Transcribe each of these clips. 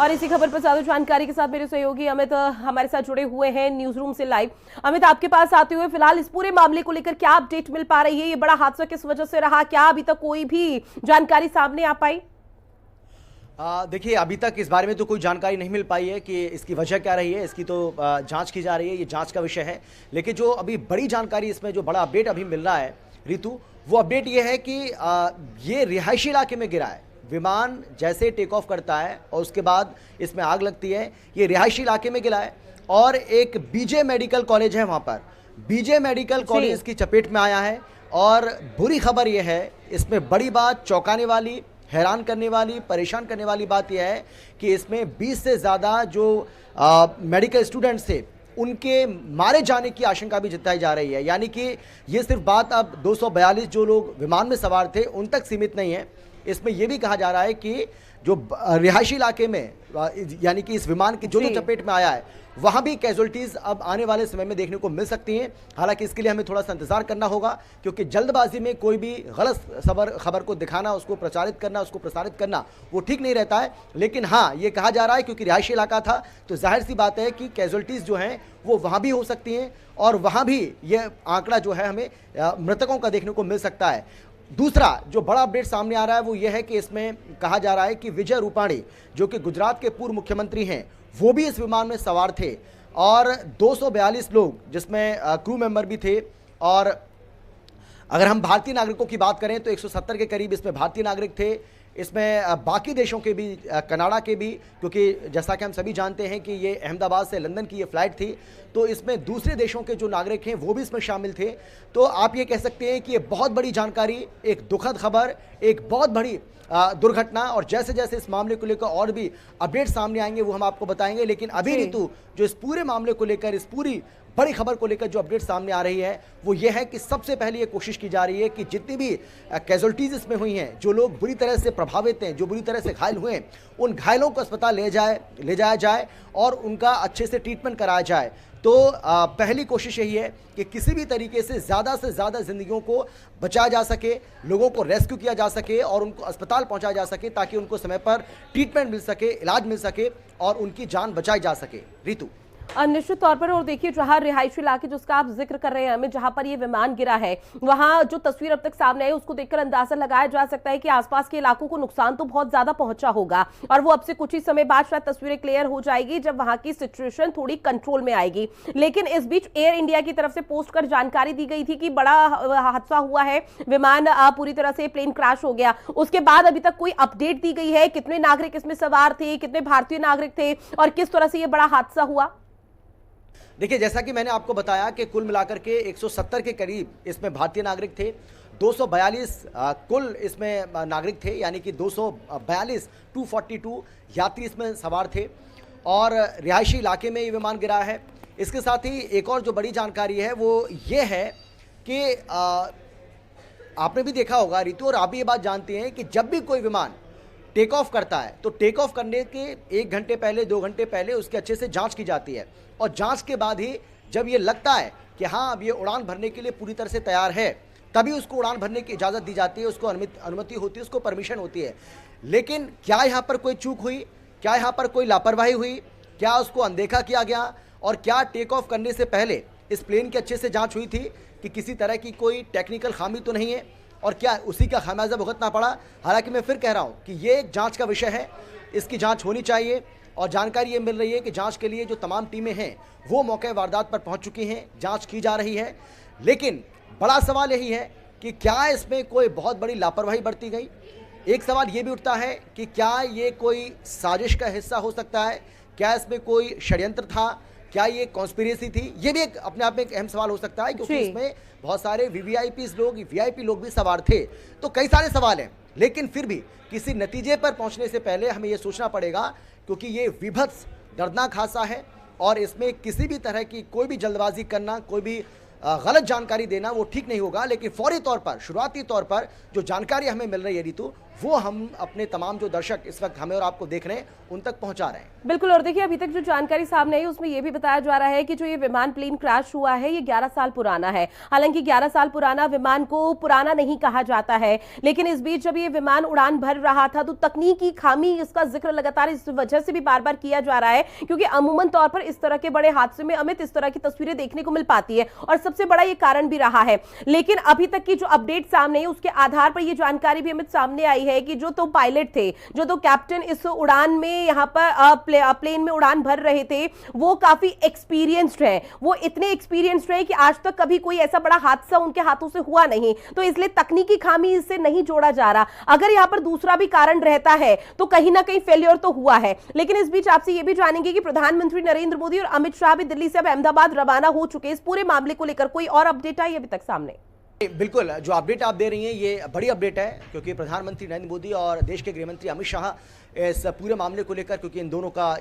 और इसी खबर पर ज्यादा जानकारी के साथ मेरे सहयोगी अमित हमारे साथ जुड़े हुए हैं न्यूज रूम से लाइव। अमित, आपके पास आते हुए फिलहाल इस पूरे मामले को लेकर क्या अपडेट मिल पा रही है? ये बड़ा हादसा किस वजह से रहा, क्या अभी तक कोई भी जानकारी सामने आ पाई? देखिए, अभी तक इस बारे में तो कोई जानकारी नहीं मिल पाई है कि इसकी वजह क्या रही है। इसकी तो जांच की जा रही है, ये जांच का विषय है। लेकिन जो अभी बड़ी जानकारी इसमें जो बड़ा अपडेट अभी मिल रहा है रितु, वो अपडेट ये है कि ये रिहायशी इलाके में गिरा है। विमान जैसे टेक ऑफ करता है और उसके बाद इसमें आग लगती है। ये रिहायशी इलाके में गिरा है और एक बीजे मेडिकल कॉलेज है, वहाँ पर बीजे मेडिकल कॉलेज इसकी चपेट में आया है। और बुरी खबर यह है, इसमें बड़ी बात, चौंकाने वाली, हैरान करने वाली, परेशान करने वाली बात यह है कि इसमें 20 से ज़्यादा जो मेडिकल स्टूडेंट्स थे उनके मारे जाने की आशंका भी जताई जा रही है। यानी कि ये सिर्फ बात अब 242 जो लोग विमान में सवार थे उन तक सीमित नहीं है। इसमें यह भी कहा जा रहा है कि जो रिहायशी इलाके में, यानी कि इस विमान की जो चपेट में आया है, वहां भी कैजुअल्टीज अब आने वाले समय में देखने को मिल सकती हैं। हालांकि इसके लिए हमें थोड़ा सा इंतजार करना होगा, क्योंकि जल्दबाजी में कोई भी गलत खबर को दिखाना, उसको प्रचारित करना, उसको प्रसारित करना वो ठीक नहीं रहता है। लेकिन हाँ, ये कहा जा रहा है क्योंकि रिहायशी इलाका था तो जाहिर सी बात है कि कैजुअल्टीज जो हैं वो वहाँ भी हो सकती हैं और वहाँ भी ये आंकड़ा जो है हमें मृतकों का देखने को मिल सकता है। दूसरा जो बड़ा अपडेट सामने आ रहा है वो ये है कि इसमें कहा जा रहा है कि विजय रूपाणी, जो कि गुजरात के पूर्व मुख्यमंत्री हैं, वो भी इस विमान में सवार थे और 242 लोग, जिसमें क्रू मेंबर भी थे। और अगर हम भारतीय नागरिकों की बात करें तो 170 के करीब इसमें भारतीय नागरिक थे। इसमें बाकी देशों के भी, कनाडा के भी, क्योंकि जैसा कि हम सभी जानते हैं कि ये अहमदाबाद से लंदन की ये फ्लाइट थी, तो इसमें दूसरे देशों के जो नागरिक हैं वो भी इसमें शामिल थे। तो आप ये कह सकते हैं कि ये बहुत बड़ी जानकारी, एक दुखद खबर, एक बहुत बड़ी दुर्घटना। और जैसे जैसे इस मामले को लेकर और भी अपडेट सामने आएंगे वो हम आपको बताएंगे। लेकिन अभी ऋतु, जो इस पूरे मामले को लेकर, इस पूरी बड़ी खबर को लेकर जो अपडेट सामने आ रही है वो ये है कि सबसे पहले ये कोशिश की जा रही है कि जितनी भी कैजुअल्टीज इसमें हुई हैं, जो लोग बुरी तरह से प्रभावित हैं, जो बुरी तरह से घायल हुए हैं, उन घायलों को अस्पताल ले जाया जाए और उनका अच्छे से ट्रीटमेंट कराया जाए। तो पहली कोशिश यही है कि किसी भी तरीके से ज़्यादा ज़िंदगियों को बचाया जा सके, लोगों को रेस्क्यू किया जा सके और उनको अस्पताल पहुंचाया जा सके, ताकि उनको समय पर ट्रीटमेंट मिल सके, इलाज मिल सके और उनकी जान बचाई जा सके। ऋतु, निश्चित तौर पर। और देखिए, जहां रिहायशी इलाके जिसका आप जिक्र कर रहे हैं हमें, जहां पर ये विमान गिरा है, वहां जो तस्वीर अब तक सामने आई उसको देखकर अंदाजा लगाया जा सकता है कि आसपास के इलाकों को नुकसान तो बहुत ज्यादा पहुंचा होगा। और वो अब से कुछ ही समय बाद शायद तस्वीरें क्लियर हो जाएगी, जब वहां की सिचुएशन थोड़ी कंट्रोल में आएगी। लेकिन इस बीच एयर इंडिया की तरफ से पोस्ट कर जानकारी दी गई थी कि बड़ा हादसा हुआ है, विमान पूरी तरह से प्लेन क्रैश हो गया। उसके बाद अभी तक कोई अपडेट दी गई है? कितने नागरिक इसमें सवार थे, कितने भारतीय नागरिक थे और किस तरह से यह बड़ा हादसा हुआ? देखिए, जैसा कि मैंने आपको बताया कि कुल मिलाकर के 170 के करीब इसमें भारतीय नागरिक थे। 242 कुल इसमें नागरिक थे, यानी कि 242 यात्री इसमें सवार थे और रिहायशी इलाके में ये विमान गिरा है। इसके साथ ही एक और जो बड़ी जानकारी है वो ये है कि आपने भी देखा होगा ऋतु, और आप भी ये बात जानते हैं कि जब भी कोई विमान टेक ऑफ करता है तो टेक ऑफ करने के 1 घंटे पहले, 2 घंटे पहले उसके अच्छे से जांच की जाती है। और जांच के बाद ही जब ये लगता है कि हाँ, अब ये उड़ान भरने के लिए पूरी तरह से तैयार है, तभी उसको उड़ान भरने की इजाज़त दी जाती है, उसको अनुमति होती है, उसको परमिशन होती है। लेकिन क्या यहाँ पर कोई चूक हुई? क्या यहाँ पर कोई लापरवाही हुई? क्या उसको अनदेखा किया गया? और क्या टेक ऑफ करने से पहले इस प्लेन की अच्छे से जाँच हुई थी कि किसी तरह की कोई टेक्निकल खामी तो नहीं है? और क्या उसी का खामियाजा भुगतना पड़ा? हालांकि मैं फिर कह रहा हूं कि ये एक जांच का विषय है, इसकी जांच होनी चाहिए। और जानकारी ये मिल रही है कि जांच के लिए जो तमाम टीमें हैं वो मौके वारदात पर पहुंच चुकी हैं, जांच की जा रही है। लेकिन बड़ा सवाल यही है कि क्या इसमें कोई बहुत बड़ी लापरवाही बरती गई? एक सवाल ये भी उठता है कि क्या ये कोई साजिश का हिस्सा हो सकता है? क्या इसमें कोई षड्यंत्र था? क्या ये कॉन्स्पिरेसी थी? ये भी एक अपने आप में एक अहम सवाल हो सकता है, क्योंकि इसमें बहुत सारे वीआईपी लोग भी सवार थे। तो कई सारे सवाल हैं, लेकिन फिर भी किसी नतीजे पर पहुंचने से पहले हमें ये सोचना पड़ेगा, क्योंकि ये विभत्स, दर्दनाक हादसा है और इसमें किसी भी तरह की कोई भी जल्दबाजी करना, कोई भी गलत जानकारी देना वो ठीक नहीं होगा। लेकिन फौरी तौर पर, शुरुआती तौर पर जो जानकारी हमें मिल रही है ऋतु, वो हम अपने तमाम जो दर्शक इस वक्त हमें और आपको देख रहे हैं उन तक पहुंचा रहे हैं। बिल्कुल। और देखिए, अभी तक जो जानकारी सामने आई उसमें यह भी बताया जा रहा है कि जो ये विमान प्लेन क्रैश हुआ है ये 11 साल पुराना है। हालांकि 11 साल पुराना विमान को पुराना नहीं कहा जाता है, लेकिन इस बीच जब ये विमान उड़ान भर रहा था तो तकनीकी खामी इसका जिक्र लगातार इस वजह से भी बार बार किया जा रहा है, क्योंकि अमूमन तौर पर इस तरह के बड़े हादसे में अमित इस तरह की तस्वीरें देखने को मिल पाती है और सबसे बड़ा ये कारण भी रहा है। लेकिन अभी तक की जो अपडेट सामने है उसके आधार पर यह जानकारी भी अमित सामने आई है कि जो तो पायलट थे, जो तो कैप्टन इस उड़ान में यहां पर प्लेन में उड़ान भर रहे थे, वो काफी एक्सपीरियंस्ड हैं। वो इतने एक्सपीरियंस्ड हैं कि आज तक कभी कोई ऐसा बड़ा हादसा उनके हाथों से हुआ नहीं, तो इसलिए तकनीकी खामी इससे नहीं जोड़ा जा रहा। अगर यहां पर दूसरा भी कारण रहता है तो कहीं ना कहीं फेलियर तो हुआ है। लेकिन इस बीच आपसे यह भी जानेंगे कि प्रधानमंत्री नरेंद्र मोदी और अमित शाह भी दिल्ली से अब अहमदाबाद रवाना हो चुके। इस पूरे मामले को लेकर कोई और अपडेट आई अभी तक सामने? बिल्कुल, जो अपडेट आप दे रही हैं ये बड़ी अपडेट है, क्योंकि प्रधानमंत्री नरेंद्र मोदी और देश के गृहमंत्री अमित शाह इस पूरे मामले को लेकर, क्योंकि इन दोनों का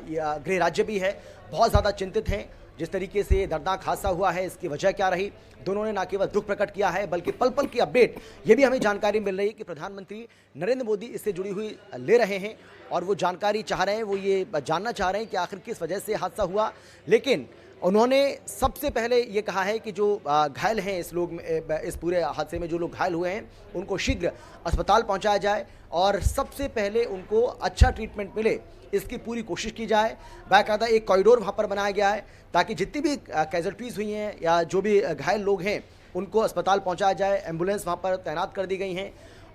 गृह राज्य भी है, बहुत ज़्यादा चिंतित हैं। जिस तरीके से दर्दनाक हादसा हुआ है इसकी वजह क्या रही, दोनों ने न केवल दुख प्रकट किया है बल्कि पल पल की अपडेट ये भी हमें जानकारी मिल रही है कि प्रधानमंत्री नरेंद्र मोदी इससे जुड़ी हुई ले रहे हैं और वो जानकारी चाह रहे हैं, वो ये जानना चाह रहे हैं कि आखिर किस वजह से हादसा हुआ। लेकिन उन्होंने सबसे पहले ये कहा है कि जो घायल हैं इस पूरे हादसे में जो लोग घायल हुए हैं उनको शीघ्र अस्पताल पहुंचाया जाए और सबसे पहले उनको अच्छा ट्रीटमेंट मिले, इसकी पूरी कोशिश की जाए। बाकायदा एक कॉरिडोर वहाँ पर बनाया गया है ताकि जितनी भी कैजुअल्टीज़ हुई हैं या जो भी घायल लोग हैं उनको अस्पताल पहुँचाया जाए। एम्बुलेंस वहाँ पर तैनात कर दी गई हैं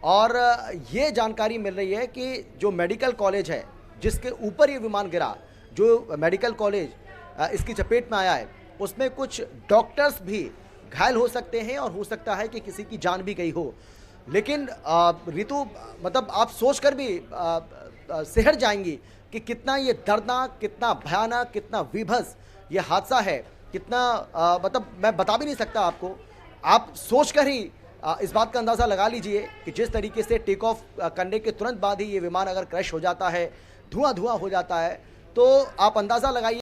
और ये जानकारी मिल रही है कि जो मेडिकल कॉलेज है जिसके ऊपर ये विमान गिरा, जो मेडिकल कॉलेज इसकी चपेट में आया है, उसमें कुछ डॉक्टर्स भी घायल हो सकते हैं और हो सकता है कि किसी की जान भी गई हो। लेकिन रितु, मतलब आप सोचकर भी सिहर जाएंगी कि कितना ये दर्दनाक, कितना भयानक, कितना विभत्स ये हादसा है, कितना मतलब मैं बता भी नहीं सकता आपको। आप सोचकर ही इस बात का अंदाज़ा लगा लीजिए कि जिस तरीके से टेक ऑफ करने के तुरंत बाद ही ये विमान अगर क्रैश हो जाता है, धुआं धुआं हो जाता है, तो आप अंदाज़ा लगाइए